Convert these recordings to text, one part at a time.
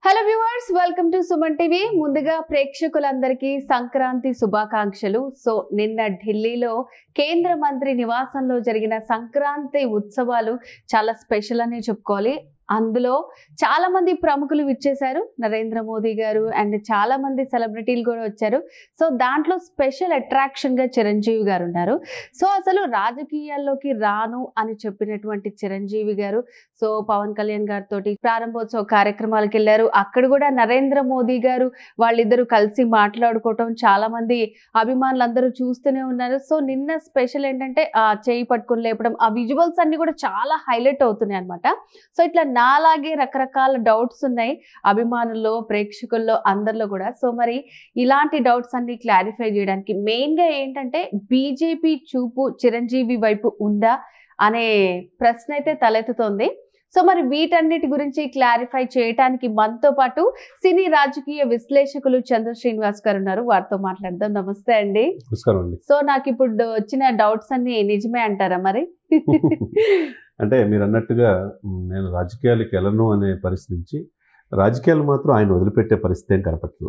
Hello viewers, welcome to Suman TV. ముందుగా ప్రేక్షకులందరికీ సంక్రాంతి శుభాకాంక్షలు. సో నిన్న ఢిల్లీలో కేంద్ర మంత్రి నివాసంలో జరిగిన సంక్రాంతి ఉత్సవాలు చాలా స్పెషల్ అనే చెప్పుకోవాలి. అందులో చాలా మంది ప్రముఖులు విచ్చేశారు. నరేంద్ర మోదీ గారు అండ్ చాలా మంది సెలబ్రిటీలు కూడా వచ్చారు. సో దాంట్లో స్పెషల్ అట్రాక్షన్ గా చిరంజీవి గారు ఉన్నారు. సో అసలు రాజకీయాల్లోకి రాను అని చెప్పినటువంటి చిరంజీవి గారు సో పవన్ కళ్యాణ్ గారితో ప్రారంభోత్సవ కార్యక్రమాలకు వెళ్ళారు. అక్కడ కూడా నరేంద్ర మోదీ గారు వాళ్ళిద్దరూ కలిసి మాట్లాడుకోవటం చాలా మంది అభిమానులందరూ చూస్తూనే ఉన్నారు. సో నిన్న స్పెషల్ ఏంటంటే ఆ చేయి పట్టుకుని లేపడం, ఆ విజువల్స్ అన్ని కూడా చాలా హైలైట్ అవుతున్నాయి అనమాట. సో ఇట్లా నాలాగే రకరకాల డౌట్స్ ఉన్నాయి అభిమానుల్లో, ప్రేక్షకుల్లో, అందరిలో కూడా. సో మరి ఇలాంటి డౌట్స్ అన్ని క్లారిఫై చేయడానికి మెయిన్ గా ఏంటంటే బీజేపీ చూపు చిరంజీవి వైపు ఉందా అనే ప్రశ్న అయితే తలెత్తుతోంది. సో మరి వీటన్నిటి గురించి క్లారిఫై చేయడానికి మనతో పాటు సినీ రాజకీయ విశ్లేషకులు చంద్ర శ్రీనివాస్ గారు ఉన్నారు. వారితో మాట్లాడదాం. నమస్తే అండి. సో నాకు ఇప్పుడు వచ్చిన డౌట్స్ అన్ని నిజమే అంటారా మరి? అంటే మీరు అన్నట్టుగా నేను రాజకీయాలకు వెళ్ళను అనే పరిస్థితి నుంచి రాజకీయాలు మాత్రం ఆయన వదిలిపెట్టే పరిస్థితి ఏం కనపట్ల.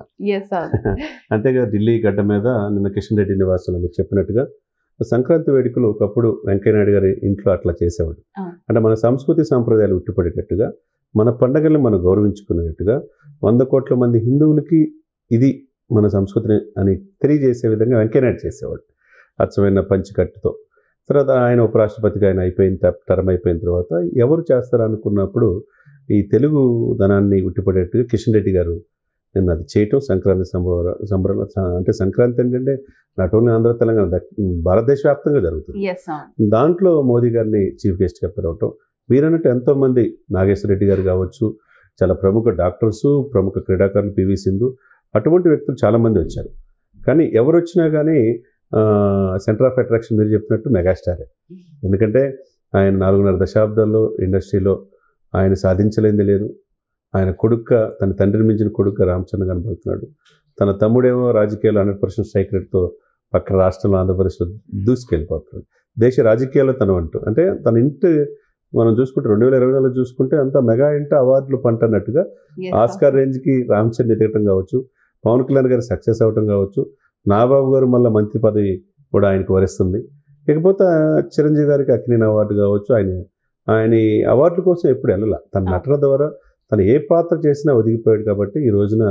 అంతేగా ఢిల్లీ గడ్డ మీద నిన్న కిషన్ రెడ్డి నివాసంలో మీరు చెప్పినట్టుగా సంక్రాంతి వేడుకలు ఒకప్పుడు వెంకయ్యనాయుడు గారి ఇంట్లో అట్లా చేసేవాడు. అంటే మన సంస్కృతి సాంప్రదాయాలు ఉట్టిపడేటట్టుగా, మన పండగల్ని మనం గౌరవించుకునేట్టుగా 100 కోట్ల మంది హిందువులకి ఇది మన సంస్కృతిని అని తెలియజేసే విధంగా వెంకయ్యనాయుడు చేసేవాడు అచ్చమైన పంచికట్టుతో. తర్వాత ఆయన ఉపరాష్ట్రపతిగా ఆయన టర్మ్ అయిపోయిన తర్వాత ఎవరు చేస్తారు అనుకున్నప్పుడు ఈ తెలుగు ధనాన్ని ఉట్టిపడేట్టుగా కిషన్ రెడ్డి గారు నిన్న అది చేయటం సంక్రాంతి సంబరం. అంటే సంక్రాంతి ఏంటంటే నాట్ ఓన్లీ ఆంధ్ర తెలంగాణ, భారతదేశ వ్యాప్తంగా జరుగుతుంది. దాంట్లో మోదీ గారిని చీఫ్ గెస్ట్గా పిలవటం, మీరన్నట్టు ఎంతోమంది నాగేశ్వర రెడ్డి గారు కావచ్చు, చాలా ప్రముఖ డాక్టర్సు, ప్రముఖ క్రీడాకారులు, పివి సింధు, అటువంటి వ్యక్తులు చాలామంది వచ్చారు. కానీ ఎవరు వచ్చినా కానీ సెంటర్ ఆఫ్ అట్రాక్షన్ మీరు చెప్పినట్టు మెగాస్టారే. ఎందుకంటే ఆయన 4.5 దశాబ్దాల్లో ఇండస్ట్రీలో ఆయన సాధించలేనిది లేదు. ఆయన కొడుక్క, తన తండ్రిని మించిన కొడుక్క రామచంద్ర కనబడుతున్నాడు. తన తమ్ముడేమో రాజకీయాలు 100% స్ట్రైక్ రేట్తో పక్కన రాష్ట్రంలో ఆంధ్రప్రదేశ్లో దూసుకెళ్ళిపోతున్నాడు. దేశ రాజకీయాల్లో తన అంటూ అంటే తన ఇంటి మనం చూసుకుంటే 2024 చూసుకుంటే అంతా మెగా ఇంట అవార్డులు పంట అన్నట్టుగా ఆస్కార్ రేంజ్కి రామచంద్ర ఎదగటం కావచ్చు, పవన్ కళ్యాణ్ గారు సక్సెస్ అవ్వటం కావచ్చు, నాగబాబు గారు మళ్ళీ మంత్రి పదవి కూడా ఆయనకు వరిస్తుంది. ఇకపోతే చిరంజీవి గారికి అక్కినేని అవార్డు కావచ్చు, ఆయన అవార్డుల కోసం ఎప్పుడు వెళ్ళాల. తన నటన ద్వారా తను ఏ పాత్ర చేసినా ఒదిగిపోయాడు. కాబట్టి ఈ రోజున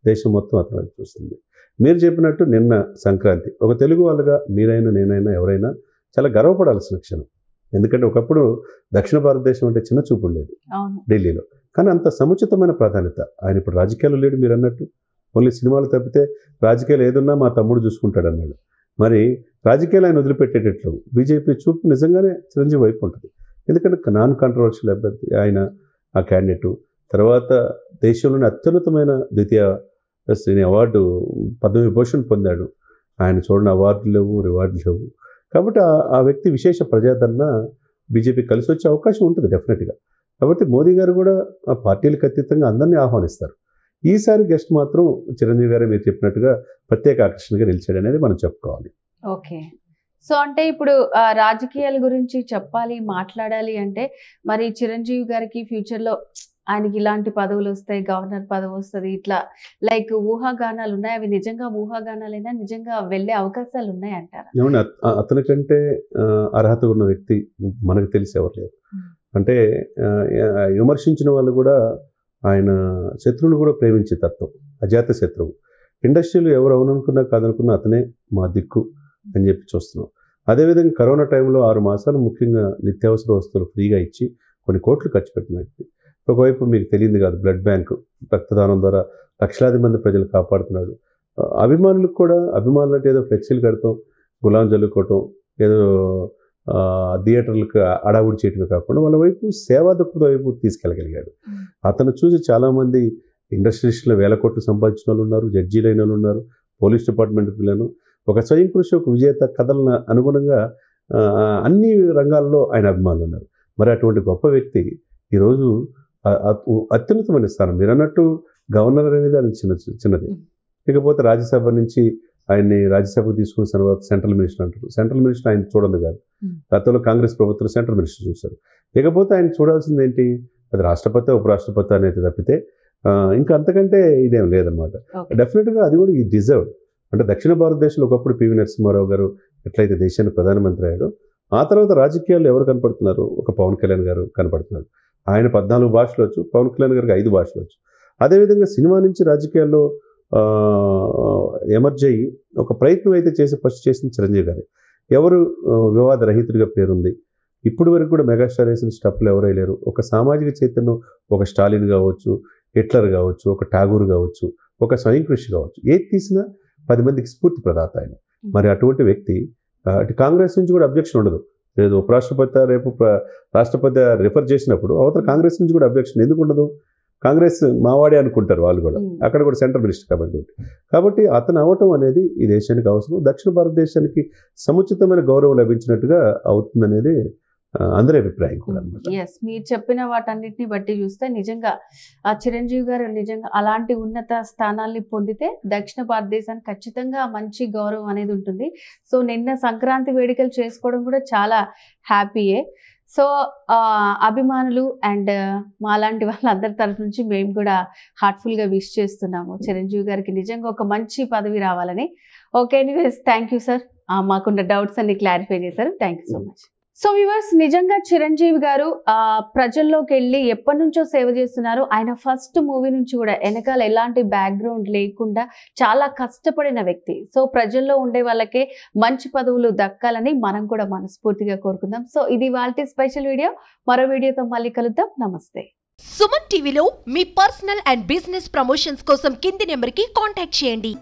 దేశం మొత్తం అతను వైపు చూస్తుంది. మీరు చెప్పినట్టు నిన్న సంక్రాంతి ఒక తెలుగు వాళ్ళుగా మీరైనా నేనైనా ఎవరైనా చాలా గర్వపడాల్సిన క్షణం. ఎందుకంటే ఒకప్పుడు దక్షిణ భారతదేశం అంటే చిన్న చూపు ఉండేది ఢిల్లీలో, కానీ అంత సముచితమైన ప్రాధాన్యత. ఆయన ఇప్పుడు రాజకీయాలు లేడు, మీరు అన్నట్టు ఓన్లీ సినిమాలు తప్పితే రాజకీయాలు ఏదున్నా మా తమ్ముడు చూసుకుంటాడు అన్నాడు. మరి రాజకీయాలు ఆయన వదిలిపెట్టేటట్లు బీజేపీ చూపు నిజంగానే చిరంజీవి వైపు ఉంటుంది. ఎందుకంటే నాన్ కాంట్రవర్షియల్ అభ్యర్థి ఆయన, ఆ క్యాండిడేటు. తర్వాత దేశంలోని అత్యున్నతమైన ద్వితీయ శ్రేణి అవార్డు పద్మవిభూషణ్ పొందాడు. ఆయన చూడని అవార్డులు లేవు, రివార్డులు లేవు. కాబట్టి ఆ వ్యక్తి విశేష ప్రజాదరణ బీజేపీ కలిసి వచ్చే అవకాశం ఉంటుంది డెఫినెట్గా. కాబట్టి మోదీ గారు కూడా ఆ పార్టీలకు అతీతంగా అందరినీ ఆహ్వానిస్తారు. ఈసారి గెస్ట్ మాత్రం చిరంజీవి గారే మీరు చెప్పినట్టుగా ప్రత్యేక ఆకర్షణగా నిలిచాడు అనేది మనం చెప్పుకోవాలి. ఓకే. సో అంటే ఇప్పుడు రాజకీయాల గురించి చెప్పాలి, మాట్లాడాలి అంటే మరి చిరంజీవి గారికి ఫ్యూచర్లో ఆయనకి ఇలాంటి పదవులు వస్తాయి, గవర్నర్ పదవి వస్తుంది, ఇట్లా లైక్ ఊహాగానాలు ఉన్నాయి. అవి నిజంగా ఊహాగానాలైనా నిజంగా వెళ్ళే అవకాశాలు ఉన్నాయి అంటారా? అతనికంటే అర్హత ఉన్న వ్యక్తి మనకు తెలిసి ఎవరు లేరు. అంటే విమర్శించిన వాళ్ళు కూడా ఆయన శత్రువులు కూడా ప్రేమించే తత్వం, అజాత శత్రువు. ఇండస్ట్రీలో ఎవరు అవుననుకున్నా కాదనుకున్నా అతనే మా దిక్కు అని చెప్పి చూస్తున్నాం. అదేవిధంగా కరోనా టైంలో 6 మాసాలు ముఖ్యంగా నిత్యావసర వస్తువులు ఫ్రీగా ఇచ్చి కొన్ని కోట్లు ఖర్చు పెట్టిన వ్యక్తి. ఒకవైపు మీకు తెలియదు కాదు, బ్లడ్ బ్యాంకు రక్తదానం ద్వారా లక్షలాది మంది ప్రజలు కాపాడుతున్నాడు. అభిమానులకు కూడా, అభిమానులు అంటే ఏదో ఫ్లెక్సీలు కడతాం, గులాం జల్లుకోవటం, ఏదో థియేటర్లకు అడావుడి చేయటమే కాకుండా వాళ్ళ వైపు సేవా దృక్పథ వైపు తీసుకెళ్ళగలిగాడు. అతను చూసి చాలామంది ఇండస్ట్రీస్లో 1000 కోట్లు సంపాదించిన వాళ్ళు ఉన్నారు, జడ్జీలు అయిన వాళ్ళు ఉన్నారు, పోలీస్ డిపార్ట్మెంట్ పిల్లలు. ఒక స్వయం కృషి, ఒక విజేత కథలను అనుగుణంగా అన్ని రంగాల్లో ఆయన అభిమానులు ఉన్నారు. మరి అటువంటి గొప్ప వ్యక్తి ఈరోజు అత్యున్నతమైన స్థానం. మీరు అన్నట్టు గవర్నర్ అనేది ఆయన చిన్నది. ఇకపోతే రాజ్యసభ నుంచి ఆయన్ని రాజ్యసభకు తీసుకున్న తర్వాత సెంట్రల్ మినిస్టర్ అంటారు. సెంట్రల్ మినిస్టర్ ఆయన చూడదు కాదు. గతంలో కాంగ్రెస్ ప్రభుత్వం సెంట్రల్ మినిస్టర్ చూశారు. ఇకపోతే ఆయన చూడాల్సింది ఏంటి? అది రాష్ట్రపతి, ఉపరాష్ట్రపతి అనేది తప్పితే ఇంకా అంతకంటే ఇదేం లేదనమాట. డెఫినెట్గా అది కూడా ఈ డిజర్వ్. అంటే దక్షిణ భారతదేశంలో ఒకప్పుడు పివి నరసింహారావు గారు ఎట్లయితే దేశానికి ప్రధానమంత్రి అయ్యాడో, ఆ తర్వాత రాజకీయాల్లో ఎవరు కనపడుతున్నారు? ఒక పవన్ కళ్యాణ్ గారు కనపడుతున్నాడు. ఆయన 14 భాషలు వచ్చు, పవన్ కళ్యాణ్ గారికి 5 భాషలు వచ్చు. అదేవిధంగా సినిమా నుంచి రాజకీయాల్లో ఎమర్జ్ అయ్యి ఒక ప్రయత్నం అయితే ఫస్ట్ చేసిన చిరంజీవి గారు. ఎవరు వివాద రహితుడిగా పేరుంది. ఇప్పుడు వరకు కూడా మెగాస్టార్ వేసిన స్టెప్లు ఎవరై లేరు. ఒక సామాజిక చైతన్యం, ఒక స్టాలిన్ కావచ్చు, హిట్లర్ కావచ్చు, ఒక ఠాగూర్ కావచ్చు, ఒక స్వయం కృషి కావచ్చు, ఏది తీసినా 10 మందికి స్ఫూర్తి ప్రదాత ఆయన. మరి అటువంటి వ్యక్తి అటు కాంగ్రెస్ నుంచి కూడా అబ్జెక్షన్ ఉండదు. లేదు ఉపరాష్ట్రపతి రేపు రాష్ట్రపతి రిఫర్ చేసినప్పుడు అవతల కాంగ్రెస్ నుంచి కూడా అబ్జెక్షన్ ఎందుకు ఉండదు? కాంగ్రెస్ మావాడే అనుకుంటారు వాళ్ళు కూడా, అక్కడ కూడా సెంట్రల్ మినిస్టర్ కాబట్టి అతను అవటం అనేది ఈ దేశానికి అవసరం. దక్షిణ భారతదేశానికి సముచితమైన గౌరవం లభించినట్టుగా అవుతుందనేది అందరి అభిప్రాయం కూడా. ఎస్, మీరు చెప్పిన వాటన్నిటిని బట్టి చూస్తే నిజంగా ఆ చిరంజీవి గారు నిజంగా అలాంటి ఉన్నత స్థానాల్ని పొందితే దక్షిణ భారతదేశానికి ఖచ్చితంగా మంచి గౌరవం అనేది ఉంటుంది. సో నిన్న సంక్రాంతి వేడుకలు చేసుకోవడం కూడా చాలా హ్యాపీయే. సో అభిమానులు అండ్ మాలాంటి వాళ్ళందరి తరఫు నుంచి మేము కూడా హార్ట్ఫుల్గా విష్ చేస్తున్నాము చిరంజీవి గారికి నిజంగా ఒక మంచి పదవి రావాలని. Okay, anyways thank you sir, మాకున్న డౌట్స్ అన్ని క్లారిఫై చేశారు. Thank you so much. So viewers, నిజంగా చిరంజీవి గారు ప్రజల్లోకి వెళ్ళి ఎప్పటి నుంచో సేవ చేస్తున్నారు. ఆయన ఫస్ట్ మూవీ నుంచి కూడా వెనకాల ఎలాంటి బ్యాక్గ్రౌండ్ లేకుండా చాలా కష్టపడిన వ్యక్తి. సో ప్రజల్లో ఉండే వాళ్ళకే మంచి పదవులు దక్కాలని మనం కూడా మనస్ఫూర్తిగా కోరుకుందాం. సో ఇది వాళ్ళ స్పెషల్ వీడియో. మరో వీడియోతో మళ్ళీ కలుద్దాం. నమస్తే. సుమన్ టీవీలో మీ పర్సనల్ అండ్ బిజినెస్ ప్రమోషన్స్ కోసం కింది నెంబర్కి కాంటాక్ట్ చేయండి.